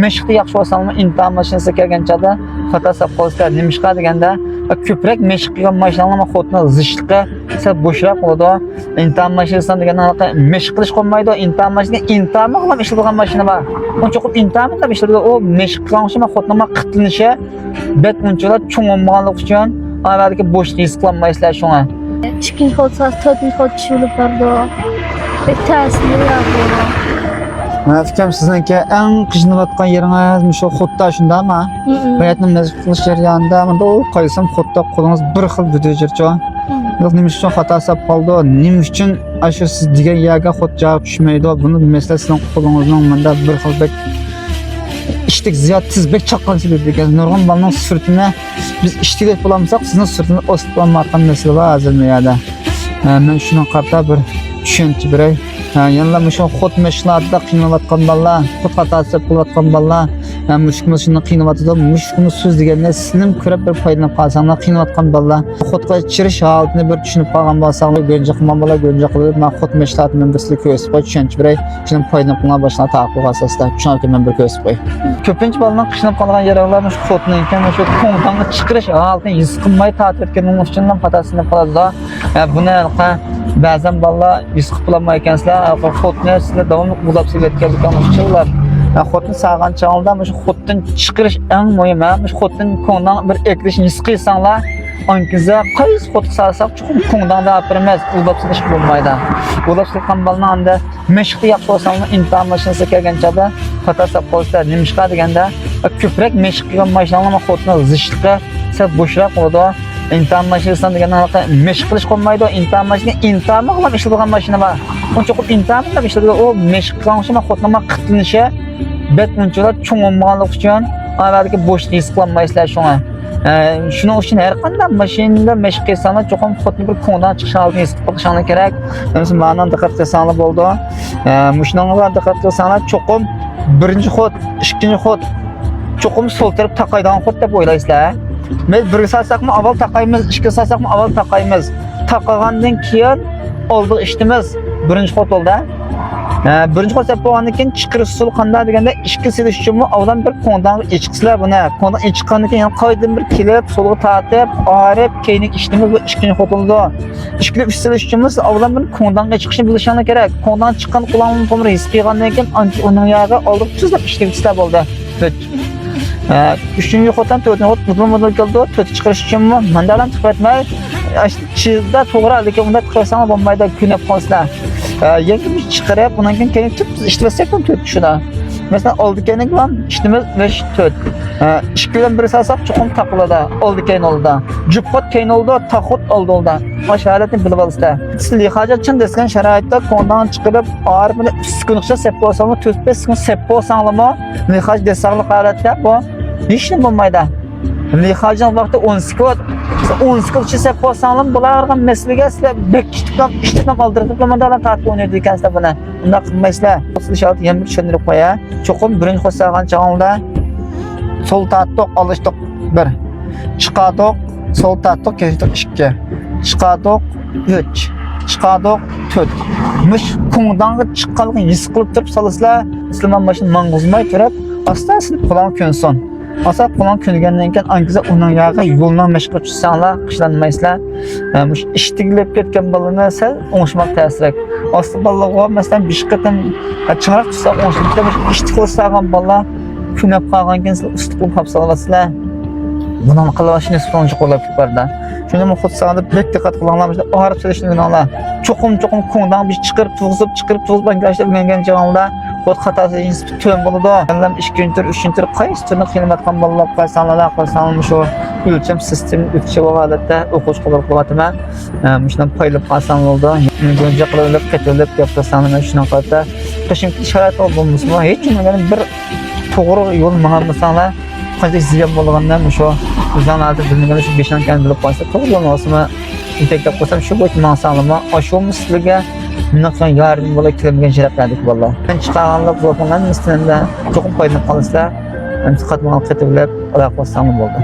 meşqi yaxshi bo'lsa-mu imtihon mashinasiga kelganchada xato qilib qolsa, nima ish deganda ko'proq meşq qilgan mashinalarni xotni zishligi sal bo'shroq bo'ladi. Imtihon mashinasidan deganda meşq qilish qolmaydi. Imtihon mashinasi imtihon qilib ishlaydigan mashina bor. Uncha ko'p imtihon qilib ishlaydi. O meşq qilgan mashina xotni qitlanishi bet unchalar cho'ng bo'lganligi uchun avvalgi bo'shlik his qilmaysiz shunga. Chikin olsa tadbiq tushilib bordi. Ta'siri yapıyor. Men fikrim sizniki eng qiynayotgan yeringiz shu xuddi shundami? Hayotni meşq qilish jarayonida menda qo'ysam xuddi qo'lingiz bir xil budajirchi. Yo'q, nima uchun xato qilib qoldi? Nima uchun shu siz degan yerga xuddi javob tushmaydi? Buni bilmaysizlar, sizning qo'lingizning menda bir xil ishtik ziyod tizbek chaqqanchilik degan nurg'un balning surtini biz ishtik bo'lamisak, sizning surtini o'sib qolmayotgan masala bor hozirmiyada. Men shuni qarta bir tushuncha beray. Yana shu xud mashqlarda qiynayotgan bolalar, xud xatosi qilayotgan bolalar, mushkul shuni qiynayotdi. Mushkulni so'z deganda sizning ko'rib bir foydalanib qolsanglar qiynayotgan bolalar, xudga chirish holatini bir tushunib qolgan bo'lsanglar, go'nja qilgan bolalar go'nja qilib, men xud mashqlarni men bizlik ko'rsatib qo'y, tushuncha beray. Shuni foydalanib qolgan boshlar taqib asosida tushuncha men bir ko'rsatib qo'y. Ko'pincha bolalar qiynab qolgan yerlar shu xudning shu qo'ng'dan chiqarish holatini his qilmay ta'til etganning uchun ham xatosini qiladi. Buni ba'zan bolalar his qilolmay ekansizlar, xudni sizlar davomli qo'llab kelayotganligini uchunlar. Xudni sağgan chog'da shu xuddan chiqarish eng muhim. Shu xuddan qo'ng'dan bir eklishni his qilsanglar, ankiza qaysi xud sağsak chuqur qo'ng'dan da apirmas, qo'llab silish bo'lmaydi. Qo'llab silgan bolalarda meşqi yaxshi bo'lsa, imtihon mashinasiga kelganchada xato qilib qolsa, nima ish deganda ko'proq meşq qilgan mashinalarni xudni zishligi sal bo'shroq bo'ladi. İmtihon mashinasidan deganda meşq qilish qolmaydi. Imtihon mashinasi imtihon qilib ishlaydigan mashina bor. Uncha ko'p imtihon qilib ishlaydi. O meşq qilgan mashina xotnoma qitlanishi bet unchalar cho'ng bo'lganligi uchun avvalgi bo'shlik his qilmaysiz shunga. Shuning uchun har qanday mashinada meşq qilsangiz cho'qim xotni bir ko'ngdan chiqish holatini his qilishingiz kerak. Masalan, ma'nan diqqat qilsangiz bo'ldi. Shunga diqqat qilsangiz cho'qim birinchi xot, ikkinchi xot cho'qim so'l taraf taqaydigan xot deb o'ylaysizlar. Biz bir salsakmı avval taqaymiz, ikki salsakmı avval taqaymiz. Taqagandan keyin oldi ishtimiz birinchi xot bo'ldi. Birinchi xot bo'lgandan keyin chiqirish usul qanday deganda ikki silish uchun avval bir qo'ndan ichqisizlar buni. Qo'ndan ichqandan keyin qo'ydim bir kelib, so'lga tortib, orib, keyin ishtimiz bu ikkinchi xot bo'ldi. Ikki uch silish uchun avval bir qo'ndan chiqishni bilishinglar kerak. Qo'ndan chiqqan quloqning tomiri his qilgandan keyin uning yog'i oldi tuzlab ishtirklar bo'ldi. Üçüncü xotdan to'rtinchi xot model keldi. To'rt chiqarish uchunmi? Mandalan chiqartmay, chizda to'g'ri lekin unda chiqarsang bo'lmaydi, kunab qolsizlar. Yangi bir chiqarib, undan keyin tut ishlatsak ham to'rt tushida. Masalan, oldi keyin ham ishtimiz 5-4. Ikki bilan bir salsaq chuqum taqiladi. Oldi keyin oldi. Jup xot keyin oldi, taqot oldi oldi. Mana shu holatni bilib olasizlar. Siz hojatchan desgan sharoitda qo'ndan chiqarib, og'ir bilan 3 kuncha sep bo'lsangiz, 4-5 kun sep bo'lsangizmi, lihoj desanglar holatda bu hech nima bo'lmaydi. Lihojning vaqti 10 sekund. 10 sekund sep bo'lsanglar, bularga masalaga sizlar bekitib, ishtirib oldirib, mandalan tartib o'ynaydi ekansizlar buni. Unda qilmaysizlar. Siz shart yana bir tushuntirib qo'ya. Cho'qim birinchi qo'ysagan chog'ingda sol tartib olishdiq 1. Chiqadiq, sol tartib ketdik 2. Chiqadiq 3. Chiqadiq 4. Mush qo'ngdanga chiqqanligini his qilib turib solasizlar, sizlar mashina mang'izmay turib, asta-asta qo'ldan ko'nson. Asa qo'ldan ko'ngandan keyin ankiza uning yog'i yo'ldan mashqqa tushsanglar, qishlanmaysizlar. Mush ishtigilib ketgan balani sal o'ngishmoq ta'sirlik. Asli balaga masalan 5 qatam chiroq tutsa o'ngishmoqda ishtik qilsagan bala kunab qolgan keyin ustiqib qapsalasizlar. Bundan qilishni so'nchi qo'llab chiqardi. Shuni men xudsanda bek diqqat qilinglar, og'rib silishni o'rganinglar. Cho'qim qo'ngdan bir chiqarib tug'zib banglashda o'rgangan joyingda xud xatosi nisbatan bo'ladi. Menlar 2-chi tur, 3-chi tur qaysi turni qiynayotgan bolalar qilsanlar shu o'lcham sistem o'tchi holatda o'qish qilib qo'yatman. Shundan paylab qolsam bo'ldi. Buncha qilib ketilib gapirsanlar shuna qilib Toshkentda sharoit bo'lmasmi? Hech kimga bir to'g'ri yo'l ma'lumotlar qancha ziyon bo'lgandan shu o'zlarini bilmagan shu 5 dan bilib qolsa to'g'ri yo'l olsa integrab qo'ysam shu bo'yicha maqsadimni oshumi sizlarga bunaqangi yardım bo'lib kelmagan sharaflardik bolalar. Men chiqqanlar bo'lgan mislinda cho'qim foydalanib qolasizlar. Men qatman qatib bilib aloqa qilsam bo'ldi.